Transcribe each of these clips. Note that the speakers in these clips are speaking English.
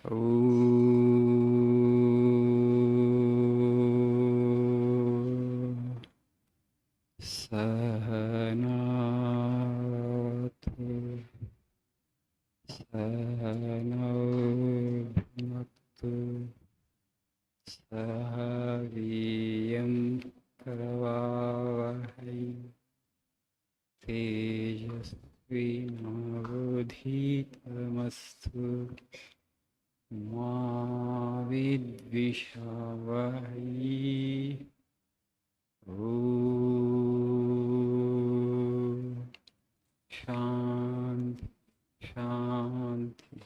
Sahanatu Sahanabhunaktu Sahaviyam Karavavahai Tejasvinavadhitamastu Ma Vidvishavahai Om Shanti Shanti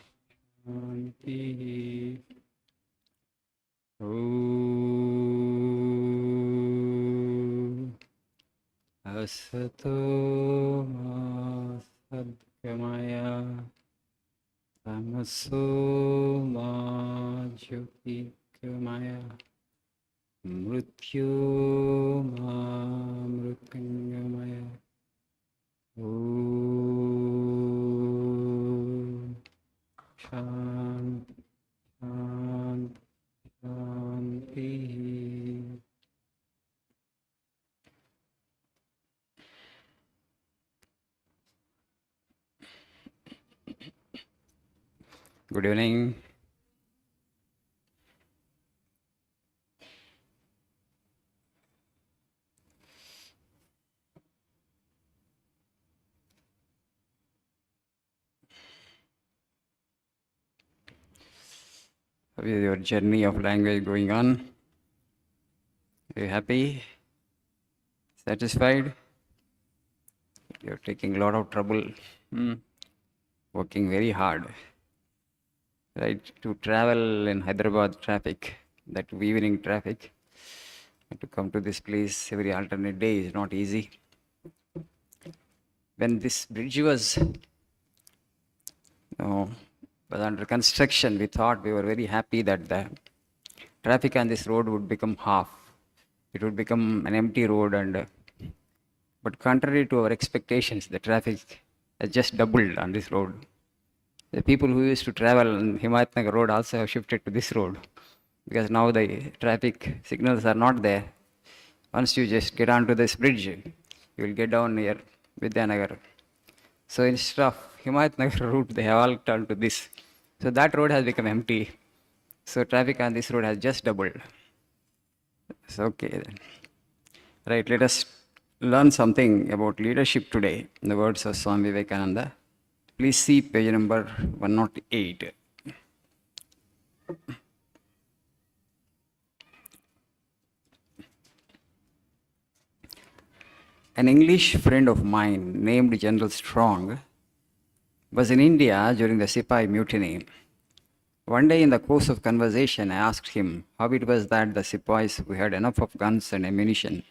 Shanti Om Asato Ma Sadgamaya Tamaso Ma Jyotirgamaya Mrityu Ma Mrityungamaya Om Shanti Shanti Shanti. Good evening. How is your journey of language going on? Are you happy? Satisfied? You're taking a lot of trouble, working very hard, right? To travel in Hyderabad traffic, that evening traffic, and to come to this place every alternate day is not easy. When this bridge was under construction, we thought, we were very happy that the traffic on this road would become half. It would become an empty road, but contrary to our expectations, the traffic has just doubled on this road. The people who used to travel on Himayatnagar road also have shifted to this road, because now the traffic signals are not there. Once you just get onto this bridge, you will get down near Vidyanagar. So instead of Himayatnagar route, they have all turned to this. So that road has become empty. So traffic on this road has just doubled. So okay then. Right, let us learn something about leadership today in the words of Swami Vivekananda. Please see page number 108. An English friend of mine named General Strong was in India during the Sipahi mutiny. One day in the course of conversation, I asked him how it was that the Sipahis, who had enough of guns and ammunition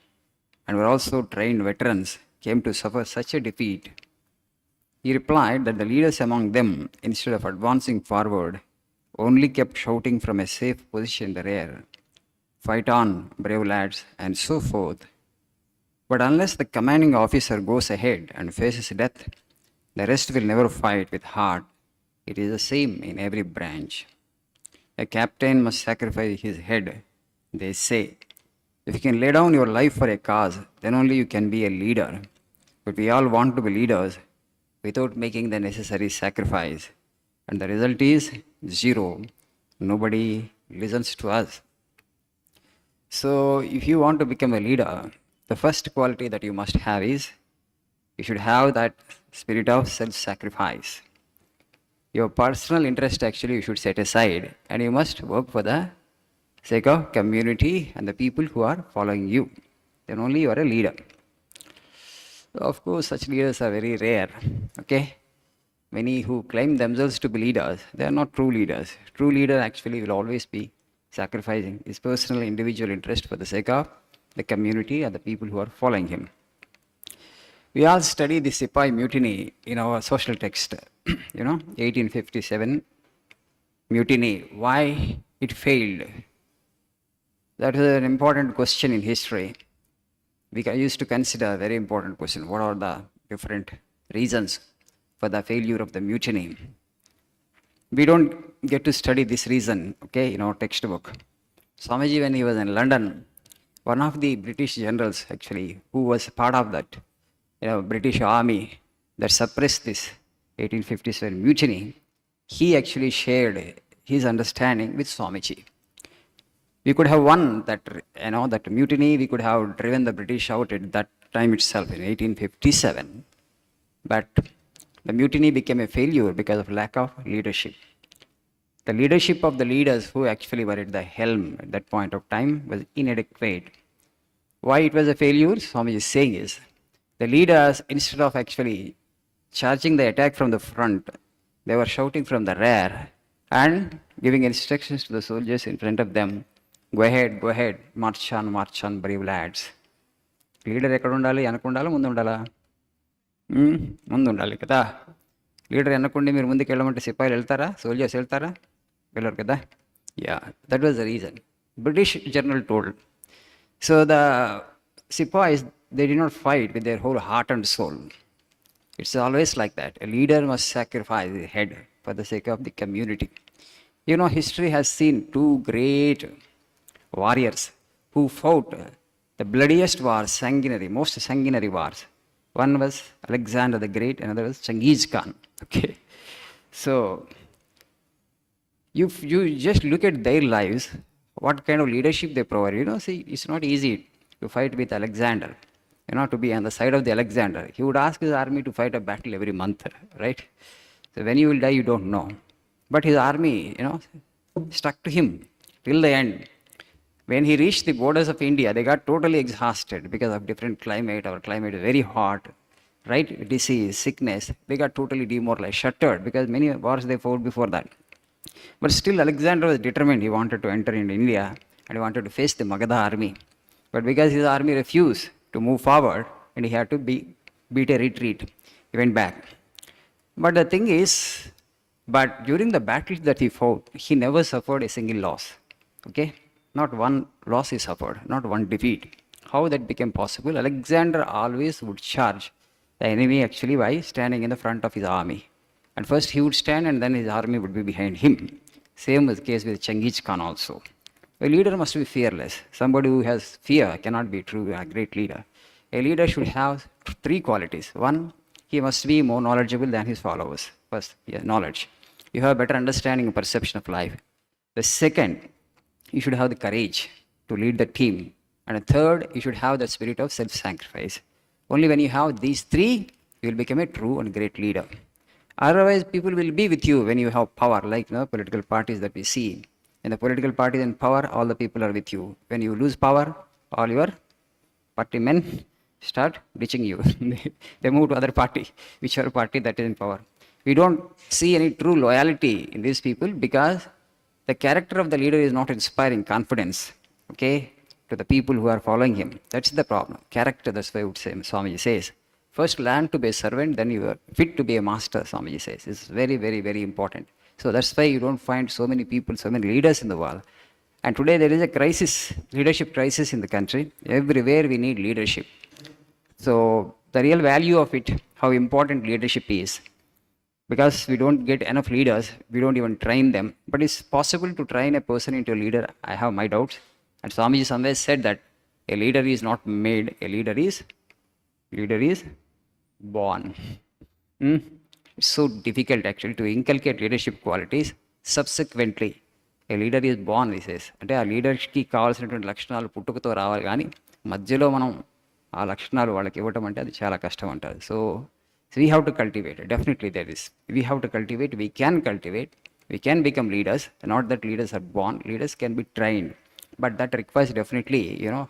and were also trained veterans, came to suffer such a defeat. He replied that the leaders among them, instead of advancing forward, only kept shouting from a safe position in the rear, "Fight on, brave lads," and so forth. But unless the commanding officer goes ahead and faces death, the rest will never fight with heart. It is the same in every branch. A captain must sacrifice his head, they say. If you can lay down your life for a cause, then only you can be a leader. But we all want to be leaders without making the necessary sacrifice. And the result is zero. Nobody listens to us. So if you want to become a leader, the first quality that you must have is you should have that spirit of self-sacrifice. Your personal interest actually you should set aside, and you must work for the sake of community and the people who are following you. Then only you are a leader. Of course, such leaders are very rare. Okay? Many who claim themselves to be leaders, they are not true leaders. True leader actually will always be sacrificing his personal individual interest for the sake of the community and the people who are following him. We all study the Sipahi mutiny in our social text. 1857 mutiny. Why it failed? That is an important question in history. We used to consider a very important question. What are the different reasons for the failure of the mutiny? We don't get to study this reason, okay, in our textbook. Swamiji, when he was in London, one of the British generals, actually, who was part of that, British army that suppressed this 1857 mutiny, he actually shared his understanding with Swamiji. We could have won that mutiny. We could have driven the British out at that time itself in 1857. But the mutiny became a failure because of lack of leadership. The leadership of the leaders who actually were at the helm at that point of time was inadequate. Why it was a failure? Swami is saying is, the leaders, instead of actually charging the attack from the front, they were shouting from the rear and giving instructions to the soldiers in front of them. Go ahead, march on, brave lads. Leader ఎక్కడ ఉండాలి? వెనక ఉండాలా, ముందు ఉండాలా? ముందు ఉండాలి కదా. Leader వెనకుండి మీరు ముందుకు వెళ్ళమంటే సిపాయిలు వెళ్తారా? సోల్జర్స్ వెళ్తారా? వెళ్ళరు కదా. Yeah, that was the reason. British general told. So the sepoys, they did not fight with their whole heart and soul. It's always like that. A leader must sacrifice his head for the sake of the community. History has seen two great warriors who fought the bloodiest wars, most sanguinary wars. One was Alexander the Great, another was Genghis Khan. Okay, so you just look at their lives, what kind of leadership they provide. See, it's not easy to fight with Alexander. To be on the side of the Alexander. He would ask his army to fight a battle every month, right? So when you will die, you don't know. But his army, stuck to him till the end. When he reached the borders of India, they got totally exhausted because of different climate. Our climate is very hot, right? Disease, sickness. They got totally demoralized, shuttered, because many wars they fought before that. But still, Alexander was determined. He wanted to enter into India and he wanted to face the Magadha army. But because his army refused to move forward and he had to beat a retreat, he went back. But the thing is, but during the battles that he fought, he never suffered a single loss. Okay? Not one loss he suffered, not one defeat. How that became possible? Alexander always would charge the enemy actually by standing in the front of his army. And first he would stand and then his army would be behind him. Same was the case with Genghis Khan also. A leader must be fearless. Somebody who has fear cannot be true a great leader. A leader should have three qualities. One, he must be more knowledgeable than his followers. First, knowledge. You have a better understanding and perception of life. The second, you should have the courage to lead the team. And the third, you should have the spirit of self-sacrifice. Only when you have these three, you will become a true and great leader. Otherwise, people will be with you when you have power, like political parties that we see. In the political parties in power, all the people are with you. When you lose power, all your party men start ditching you. They move to other party, whichever party that is in power. We don't see any true loyalty in these people because the character of the leader is not inspiring confidence, okay, to the people who are following him. That's the problem. Character, that's why I would say, Swamiji says. First learn to be a servant, then you are fit to be a master, Swamiji says. It's very, very, very important. So that's why you don't find so many people, so many leaders in the world. And today there is a crisis, leadership crisis in the country. Everywhere we need leadership. So the real value of it, how important leadership is. Because we don't get enough leaders, we don't even train them. But it's possible to train a person into a leader. I have my doubts. And Swamiji somewhere said that a leader is not made, a leader is born. It's so difficult actually to inculcate leadership qualities. Subsequently, a leader is born, he says. అంటే ఆ లీడర్కి కావాల్సినటువంటి లక్షణాలు పుట్టుకతో రావాలి, కానీ మధ్యలో మనం ఆ లక్షణాలు వాళ్ళకి ఇవ్వటం అంటే అది చాలా కష్టం అంటారు. So we have to cultivate. Definitely there is. We have to cultivate. We can cultivate. We can become leaders. Not that leaders are born. Leaders can be trained. But that requires definitely,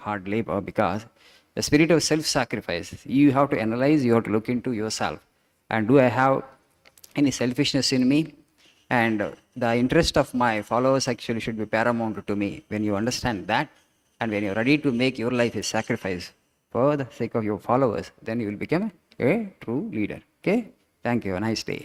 hard labor, because the spirit of self-sacrifice, you have to analyze, you have to look into yourself. And do I have any selfishness in me? And the interest of my followers actually should be paramount to me. When you understand that, and when you're ready to make your life a sacrifice for the sake of your followers, then you will become a true leader. Okay? Thank you. A nice day.